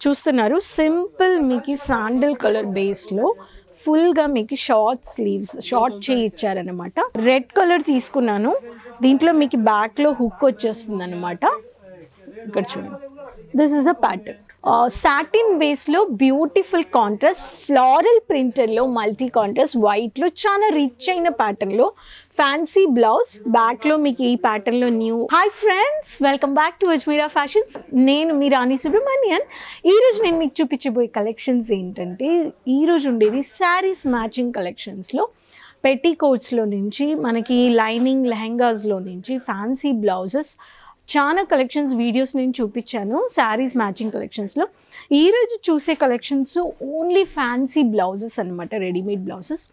చూస్తున్నారు సింపుల్ మీకు sandal colour బేస్లో ఫుల్గా మీకు షార్ట్ స్లీవ్స్ షార్ట్ చేయించారనమాట. రెడ్ కలర్ తీసుకున్నాను. దీంట్లో మీకు బ్యాక్లో హుక్ వచ్చేస్తుంది అనమాట. ఇక్కడ చూడండి, this is a pattern. Satin బేస్లో బ్యూటిఫుల్ కాంట్రాస్ట్, ఫ్లారల్ ప్రింటర్లో మల్టీ కాంట్రాస్ట్ వైట్లో చాలా రిచ్ అయిన ప్యాటర్న్లో ఫ్యాన్సీ బ్లౌజ్. బ్యాక్లో మీకు ఈ ప్యాటర్న్లో new. Hi friends, welcome back to Ajmeera fashions. నేను మీ రాణి సుబ్రహ్మణ్యన్. ఈరోజు నేను మీకు చూపించబోయే కలెక్షన్స్ ఏంటంటే, ఈరోజు ఉండేది శారీస్ మ్యాచింగ్ కలెక్షన్స్లో పెట్టికోట్స్లో నుంచి మనకి లైనింగ్ లెహెంగాస్లో నుంచి ఫ్యాన్సీ బ్లౌజెస్ చాలా కలెక్షన్స్ వీడియోస్ నేను చూపించాను శారీస్ మ్యాచింగ్ కలెక్షన్స్లో. ఈరోజు చూసే కలెక్షన్స్ ఓన్లీ ఫ్యాన్సీ బ్లౌజెస్ అనమాట, రెడీమేడ్ బ్లౌజెస్.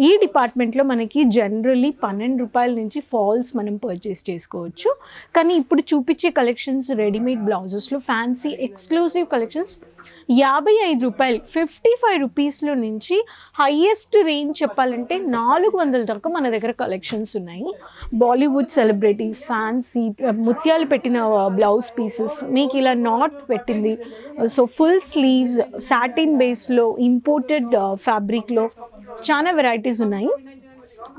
ఈ డిపార్ట్మెంట్లో మనకి జనరల్లీ 12 రూపాయల నుంచి ఫాల్స్ మనం పర్చేస్ చేసుకోవచ్చు. కానీ ఇప్పుడు చూపించే కలెక్షన్స్ రెడీమేడ్ బ్లౌజెస్లో ఫ్యాన్సీ ఎక్స్క్లూజివ్ కలెక్షన్స్ 55 రూపాయలు, 55 రూపీస్లో నుంచి హైయెస్ట్ రేంజ్ చెప్పాలంటే 400 దాకా మన దగ్గర కలెక్షన్స్ ఉన్నాయి. బాలీవుడ్ సెలబ్రిటీస్ ఫ్యాన్సీ ముత్యాలు పెట్టిన బ్లౌజ్ పీసెస్, మీకు ఇలా నాట్ పెట్టింది, సో ఫుల్ స్లీవ్స్ సాటిన్ బేస్లో ఇంపోర్టెడ్ ఫ్యాబ్రిక్లో చాలా వెరైటీస్ ఉన్నాయి.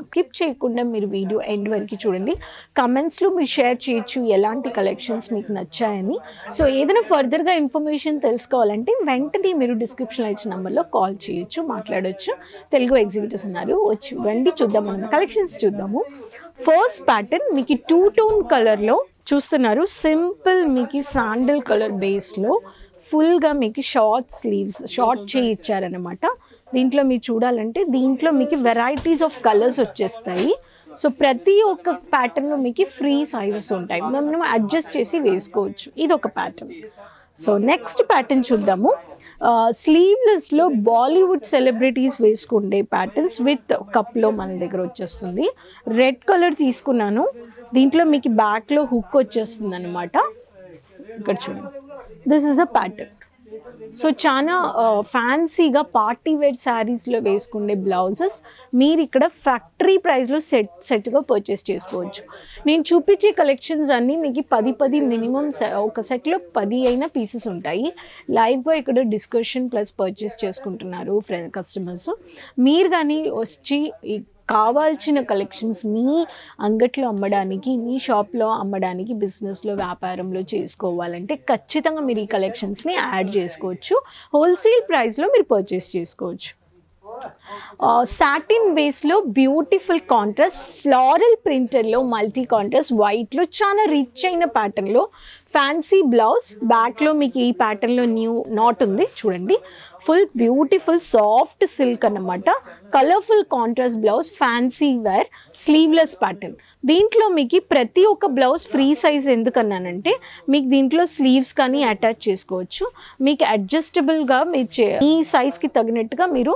స్కిప్ చేయకుండా మీరు వీడియో ఎండ్ వరకు చూడండి. కమెంట్స్లో మీరు షేర్ చేయొచ్చు ఎలాంటి కలెక్షన్స్ మీకు నచ్చాయని. సో ఏదైనా ఫర్దర్గా ఇన్ఫర్మేషన్ తెలుసుకోవాలంటే వెంటనే మీరు డిస్క్రిప్షన్లో ఇచ్చిన నెంబర్లో కాల్ చేయొచ్చు, మాట్లాడవచ్చు. తెలుగు ఎగ్జిక్యూటివ్స్ ఉన్నారు, వచ్చి రండి చూద్దాం, మనం కలెక్షన్స్ చూద్దాము. ఫస్ట్ ప్యాటర్న్ మీకు 2 టోన్ కలర్లో చూస్తున్నారు. సింపుల్ మీకు శాండిల్ కలర్ బేస్లో ఫుల్గా మీకు షార్ట్ స్లీవ్స్ షార్ట్ చేయించారనమాట. దీంట్లో మీరు చూడాలంటే దీంట్లో మీకు వెరైటీస్ ఆఫ్ కలర్స్ వచ్చేస్తాయి. సో ప్రతి ఒక్క ప్యాటర్న్లో మీకు ఫ్రీ సైజెస్ ఉంటాయి, మనం అడ్జస్ట్ చేసి వేసుకోవచ్చు. ఇది ఒక ప్యాటర్న్. సో నెక్స్ట్ ప్యాటర్న్ చూద్దాము. స్లీవ్లెస్లో బాలీవుడ్ సెలబ్రిటీస్ వేసుకుండే ప్యాటర్న్స్ విత్ కప్లో మన దగ్గర వచ్చేస్తుంది. రెడ్ కలర్ తీసుకున్నాను. దీంట్లో మీకు బ్యాక్లో హుక్ వచ్చేస్తుంది అనమాట. ఇక్కడ చూడండి, this is a pattern. So చాలా ఫ్యాన్సీగా పార్టీ వేర్ శారీస్లో వేసుకునే బ్లౌజెస్ మీరు ఇక్కడ ఫ్యాక్టరీ ప్రైస్లో సెట్గా పర్చేస్ చేసుకోవచ్చు. నేను చూపించే కలెక్షన్స్ అన్నీ మీకు 10 మినిమం ఒక సెట్లో 10 అయినా పీసెస్ ఉంటాయి. లైవ్గా ఇక్కడ డిస్కషన్ ప్లస్ పర్చేస్ చేసుకుంటున్నారు కస్టమర్స్. మీరు కానీ వచ్చి కావాల్సిన కలెక్షన్స్ మీ అంగట్లో అమ్మడానికి, మీ షాప్లో అమ్మడానికి, బిజినెస్లో వ్యాపారంలో చేసుకోవాలంటే ఖచ్చితంగా మీరు ఈ కలెక్షన్స్ని యాడ్ చేసుకోవచ్చు. హోల్సేల్ ప్రైస్లో మీరు పర్చేస్ చేసుకోవచ్చు. సాటిన్ బేస్లో బ్యూటిఫుల్ కాంట్రాస్ట్, ఫ్లారల్ ప్రింటర్లో మల్టీ కాంట్రాస్ట్ వైట్లో చాలా రిచ్ అయిన ప్యాటర్న్లో ఫ్యాన్సీ బ్లౌజ్. బ్యాక్లో మీకు ఈ ప్యాటర్న్లో న్యూ నాట్ ఉంది చూడండి. ఫుల్ బ్యూటిఫుల్ సాఫ్ట్ సిల్క్ అన్నమాట. Colourful contrast blouse, fancy wear, sleeveless pattern. దీంట్లో మీకు ప్రతి ఒక్క బ్లౌజ్ ఫ్రీ సైజ్ ఎందుకన్నానంటే మీకు దీంట్లో స్లీవ్స్ కానీ అటాచ్ చేసుకోవచ్చు. మీకు అడ్జస్టబుల్గా మీ సైజ్కి తగినట్టుగా మీరు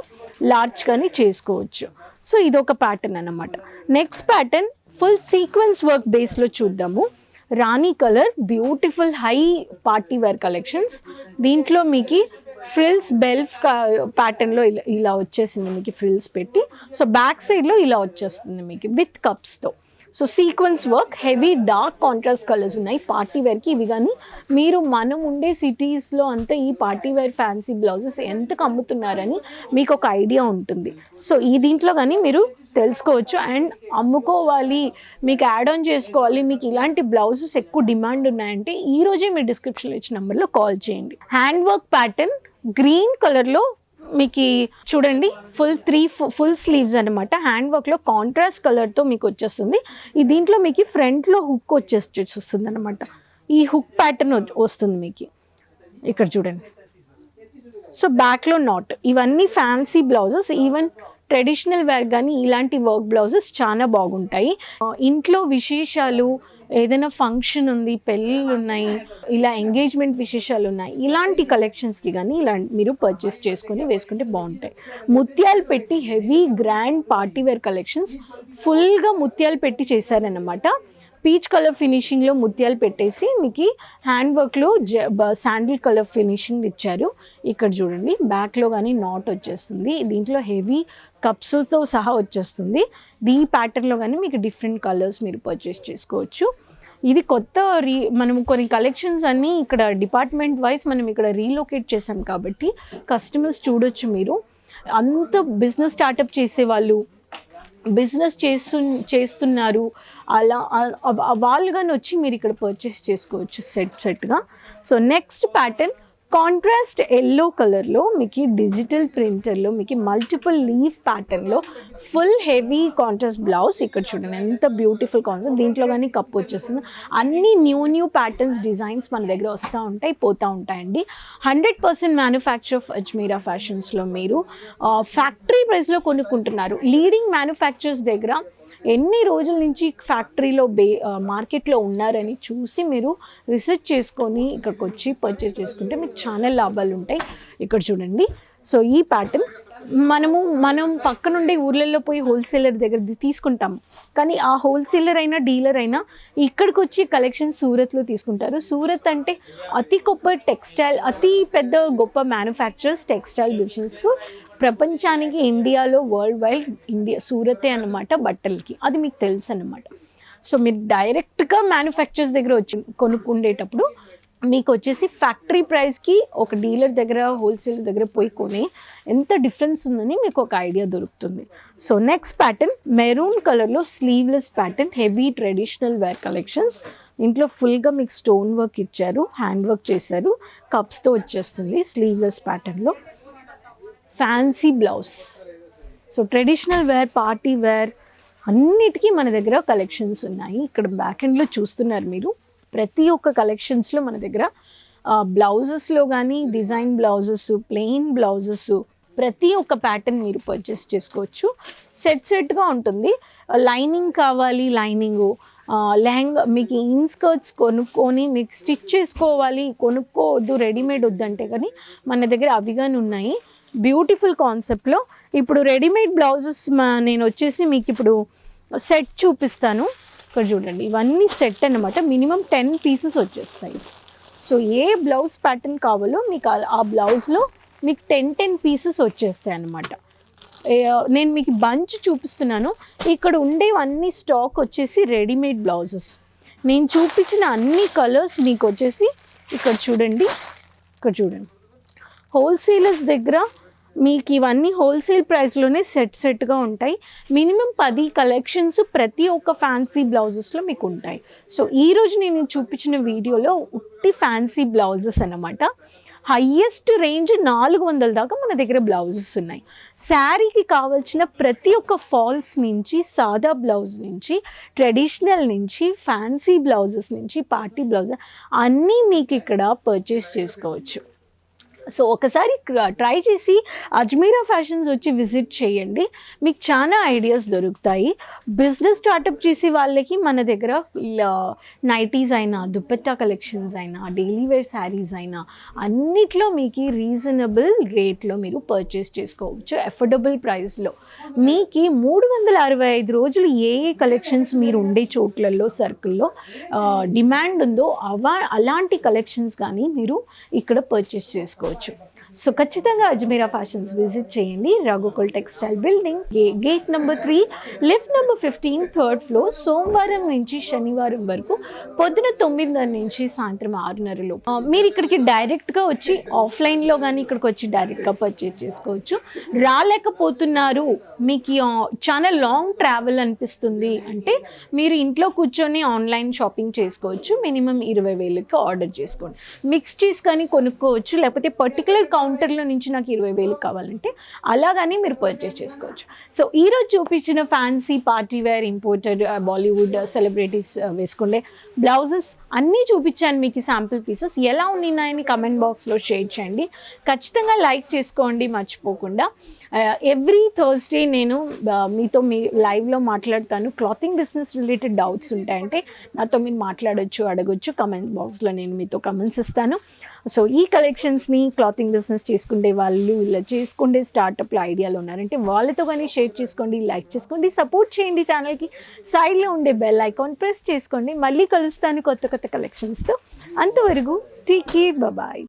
లార్జ్ కానీ చేసుకోవచ్చు. సో ఇదొక ప్యాటర్న్ అన్నమాట. Next pattern full sequence work బేస్లో చూద్దాము. Rani colour beautiful high party wear collections. దీంట్లో మీకు ఫ్రిల్స్ బెల్ఫ్ ప్యాటర్న్లో ఇలా వచ్చేసింది మీకు ఫ్రిల్స్ పెట్టి. సో బ్యాక్ సైడ్లో ఇలా వచ్చేస్తుంది మీకు విత్ కప్స్తో. So sequence work, heavy dark contrast colours ఉన్నాయి పార్టీ వేర్కి. ఇవి కానీ మీరు మనం ఉండే సిటీస్లో అంతా ఈ పార్టీ వేర్ ఫ్యాన్సీ బ్లౌజెస్ ఎంతకు అమ్ముతున్నారని మీకు ఒక ఐడియా ఉంటుంది. సో ఈ దీంట్లో కానీ మీరు తెలుసుకోవచ్చు. అండ్ అమ్ముకోవాలి, మీకు యాడ్ ఆన్ చేసుకోవాలి, మీకు ఇలాంటి బ్లౌజెస్ ఎక్కువ డిమాండ్ ఉన్నాయంటే ఈరోజే మీరు డిస్క్రిప్షన్లో ఇచ్చిన నెంబర్లో కాల్ చేయండి. హ్యాండ్ వర్క్ ప్యాటర్న్ గ్రీన్ కలర్లో మీకు చూడండి, ఫుల్ స్లీవ్స్ అనమాట. హ్యాండ్ వర్క్లో కాంట్రాస్ట్ కలర్తో మీకు వచ్చేస్తుంది. ఈ దీంట్లో మీకు ఫ్రంట్లో హుక్ వచ్చేస్తుంది అనమాట. ఈ హుక్ ప్యాటర్న్ వస్తుంది మీకు ఇక్కడ చూడండి. సో బ్యాక్లో నాట్. ఇవన్నీ fancy blouses. Even traditional wear కానీ ఇలాంటి వర్క్ బ్లౌజెస్ చాలా బాగుంటాయి. ఇంట్లో విశేషాలు, ఏదైనా ఫంక్షన్ ఉంది, పెళ్ళిళ్ళు ఉన్నాయి, ఇలా ఎంగేజ్మెంట్ విశేషాలు ఉన్నాయి, ఇలాంటి కలెక్షన్స్కి కానీ మీరు పర్చేస్ చేసుకొని వేసుకుంటే బాగుంటాయి. ముత్యాలు పెట్టి heavy grand party wear collections ఫుల్గా ముత్యాలు పెట్టి చేశారన్నమాట. పీచ్ కలర్ ఫినిషింగ్లో ముత్యాలు పెట్టేసి మీకు హ్యాండ్ వర్క్లో శాండిల్ కలర్ ఫినిషింగ్ ఇచ్చారు. ఇక్కడ చూడండి, బ్యాక్లో కానీ నాట్ వచ్చేస్తుంది. దీంట్లో హెవీ కప్స్తో సహా వచ్చేస్తుంది. ఈ ప్యాటర్న్లో కానీ మీకు డిఫరెంట్ కలర్స్ మీరు పర్చేస్ చేసుకోవచ్చు. ఇది కొత్త మనం కొన్ని కలెక్షన్స్ అన్నీ ఇక్కడ డిపార్ట్మెంట్ వైజ్ మనం ఇక్కడ రీలొకేట్ చేసాం కాబట్టి కస్టమర్స్ చూడొచ్చు మీరు. అంత బిజినెస్ స్టార్టప్ చేసేవాళ్ళు, బిజినెస్ చేస్తున్నారు అలా వాళ్ళు కానీ వచ్చి మీరు ఇక్కడ పర్చేస్ చేసుకోవచ్చు సెట్గా. So next pattern contrast yellow కలర్లో మీకు డిజిటల్ ప్రింటర్లో మీకు మల్టిపుల్ లీఫ్ ప్యాటర్న్లో ఫుల్ హెవీ కాంట్రాస్ట్ బ్లౌజ్. ఇక్కడ చూడండి ఎంత బ్యూటిఫుల్ కాన్సెప్ట్. దీంట్లో కానీ కప్పు వచ్చేస్తుంది. అన్ని న్యూ ప్యాటర్న్స్ డిజైన్స్ మన దగ్గర వస్తూ ఉంటాయి, పోతూ ఉంటాయండి. 100% మ్యానుఫ్యాక్చర్ ఆఫ్ అజ్మీరా ఫ్యాషన్స్లో మీరు ఫ్యాక్టరీ ప్రైస్లో కొనుక్కుంటున్నారు. లీడింగ్ మ్యానుఫ్యాక్చర్స్ దగ్గర ఎన్ని రోజుల నుంచి ఫ్యాక్టరీలో మార్కెట్లో ఉన్నారని చూసి మీరు రీసెర్చ్ చేసుకొని ఇక్కడికి వచ్చి పర్చేస్ చేసుకుంటే మీకు చాలా లాభాలు ఉంటాయి. ఇక్కడ చూడండి. సో ఈ ప్యాటర్న్ మనం పక్కనుండే ఊర్లలో పోయి హోల్సేలర్ దగ్గర తీసుకుంటాము, కానీ ఆ హోల్సేలర్ అయినా డీలర్ అయినా ఇక్కడికి వచ్చి కలెక్షన్ సూరత్లో తీసుకుంటారు. సూరత్ అంటే అతి పెద్ద గొప్ప మ్యానుఫ్యాక్చరర్స్ టెక్స్టైల్ బిజినెస్కు ప్రపంచానికి ఇండియాలో వరల్డ్ వైడ్ సూరతే అన్నమాట బట్టలకి. అది మీకు తెలుసు అన్నమాట. సో మీరు డైరెక్ట్గా మ్యానుఫ్యాక్చర్స్ దగ్గర వచ్చి కొనుక్కుండేటప్పుడు మీకు వచ్చేసి ఫ్యాక్టరీ ప్రైస్కి ఒక డీలర్ దగ్గర హోల్సేలర్ దగ్గర పోయి కొని ఎంత డిఫరెన్స్ ఉందని మీకు ఒక ఐడియా దొరుకుతుంది. సో నెక్స్ట్ ప్యాటర్న్ మెరూన్ కలర్లో sleeveless pattern, heavy traditional wear collections. ఇంట్లో ఫుల్గా మీకు స్టోన్ వర్క్ ఇచ్చారు, హ్యాండ్ వర్క్ చేశారు, కప్స్తో వచ్చేస్తుంది. స్లీవ్లెస్ ప్యాటర్న్లో fancy blouse. So traditional wear, party wear అన్నిటికీ మన దగ్గర కలెక్షన్స్ ఉన్నాయి. ఇక్కడ బ్యాక్ ఎండ్లో చూస్తున్నారు మీరు. ప్రతి ఒక్క కలెక్షన్స్లో మన దగ్గర బ్లౌజెస్లో కానీ డిజైన్ బ్లౌజెస్, ప్లెయిన్ బ్లౌజెస్, ప్రతి ఒక్క ప్యాటర్న్ మీరు పర్చేస్ చేసుకోవచ్చు. సెట్గా ఉంటుంది. లైనింగ్ కావాలి, లైనింగు, లెహంగా మీకు ఇన్స్కర్ట్స్ కొనుక్కొని మీకు స్టిచ్ చేసుకోవాలి, కొనుక్కోవద్దు, రెడీమేడ్ వద్దంటే కానీ మన దగ్గర అవి కానీ ఉన్నాయి. బ్యూటిఫుల్ కాన్సెప్ట్లో ఇప్పుడు రెడీమేడ్ బ్లౌజెస్ నేను వచ్చేసి మీకు ఇప్పుడు సెట్ చూపిస్తాను. ఇక్కడ చూడండి, ఇవన్నీ సెట్ అన్నమాట. మినిమం 10 పీసెస్ వచ్చేస్తాయి. సో ఏ బ్లౌజ్ ప్యాటర్న్ కావాలో మీకు ఆ బ్లౌజ్లో మీకు 10 పీసెస్ వచ్చేస్తాయి అన్నమాట. నేను మీకు బంచ్ చూపిస్తున్నాను. ఇక్కడ ఉండేవన్నీ స్టాక్ వచ్చేసి రెడీమేడ్ బ్లౌజెస్. నేను చూపించిన అన్ని కలర్స్ మీకు వచ్చేసి ఇక్కడ చూడండి. హోల్సేలర్స్ దగ్గర మీకు ఇవన్నీ హోల్సేల్ ప్రైస్లోనే సెట్గా ఉంటాయి. మినిమం 10 కలెక్షన్స్ ప్రతి ఒక్క ఫ్యాన్సీ బ్లౌజెస్లో మీకు ఉంటాయి. సో ఈరోజు నేను చూపించిన వీడియోలో ఉట్టి ఫ్యాన్సీ బ్లౌజెస్ అన్నమాట. హయ్యెస్ట్ రేంజ్ 400 దాకా మన దగ్గర బ్లౌజెస్ ఉన్నాయి. శారీకి కావాల్సిన ప్రతి ఒక్క ఫాల్స్ నుంచి, సాదా బ్లౌజ్ నుంచి, ట్రెడిషనల్ నుంచి, ఫ్యాన్సీ బ్లౌజెస్ నుంచి, పార్టీ బ్లౌజెస్ అన్నీ మీకు ఇక్కడ పర్చేస్ చేసుకోవచ్చు. సో ఒకసారి ట్రై చేసి అజ్మీరా ఫ్యాషన్స్ వచ్చి విజిట్ చేయండి, మీకు చాలా ఐడియాస్ దొరుకుతాయి. బిజినెస్ స్టార్టప్ చేసే వాళ్ళకి మన దగ్గర నైటీస్ అయినా, దుపట్టా కలెక్షన్స్ అయినా, డైలీ వేర్ శారీస్ అయినా అన్నిట్లో మీకు రీజనబుల్ రేట్లో మీరు పర్చేస్ చేసుకోవచ్చు. అఫోర్డబుల్ ప్రైస్లో మీకు 365 రోజులు ఏ కలెక్షన్స్ మీరు ఉండే చోట్లలో సర్కిల్లో డిమాండ్ ఉందో అలాంటి కలెక్షన్స్ కానీ మీరు ఇక్కడ పర్చేస్ చేసుకోవచ్చు. సో ఖచ్చితంగా అజ్మీరా ఫ్యాషన్స్ విజిట్ చేయండి. Raghukul textile building, gate number 3, lift number 15, 3rd floor. సోమవారం నుంచి శనివారం వరకు పొద్దున 9:30 నుంచి సాయంత్రం 6:30 మీరు ఇక్కడికి డైరెక్ట్గా వచ్చి ఆఫ్లైన్లో కానీ ఇక్కడికి వచ్చి డైరెక్ట్గా పర్చేజ్ చేసుకోవచ్చు. రాలేకపోతున్నారు, మీకు చాలా లాంగ్ ట్రావెల్ అనిపిస్తుంది అంటే మీరు ఇంట్లో కూర్చొని ఆన్లైన్ షాపింగ్ చేసుకోవచ్చు. మినిమం 20,000కి ఆర్డర్ చేసుకోండి. మిక్స్ చీజ్ కానీ కొనుక్కోవచ్చు, లేకపోతే పర్టికులర్ కౌంటర్లో నుంచి నాకు 20,000 కావాలంటే అలాగని మీరు పర్చేస్ చేసుకోవచ్చు. సో ఈరోజు చూపించిన fancy party wear, imported, Bollywood celebrities వేసుకుండే బ్లౌజెస్ అన్నీ చూపించాను మీకు. శాంపుల్ పీసెస్ ఎలా ఉన్నాయని కమెంట్ బాక్స్లో షేర్ చేయండి. ఖచ్చితంగా లైక్ చేసుకోండి మర్చిపోకుండా. ఎవ్రీ థర్స్డే నేను మీతో లైవ్లో మాట్లాడతాను. క్లాతింగ్ బిజినెస్ రిలేటెడ్ డౌట్స్ ఉంటాయంటే నాతో మీరు మాట్లాడొచ్చు, అడగొచ్చు. కమెంట్ బాక్స్లో నేను మీతో కమెంట్స్ ఇస్తాను. సో ఈ కలెక్షన్స్ని క్లాతింగ్ బిజినెస్ చేసుకునే వాళ్ళు, ఇలా చేసుకుంటే స్టార్టప్లో ఐడియాలు ఉన్నారంటే వాళ్ళతో కానీ షేర్ చేసుకోండి, లైక్ చేసుకోండి, సపోర్ట్ చేయండి. ఛానల్కి సైడ్లో ఉండే బెల్ ఐకాన్ ప్రెస్ చేసుకోండి. మళ్ళీ కలుస్తాను కొత్త కలెక్షన్స్తో. అంతవరకు టేక్ కేర్, బాయ్.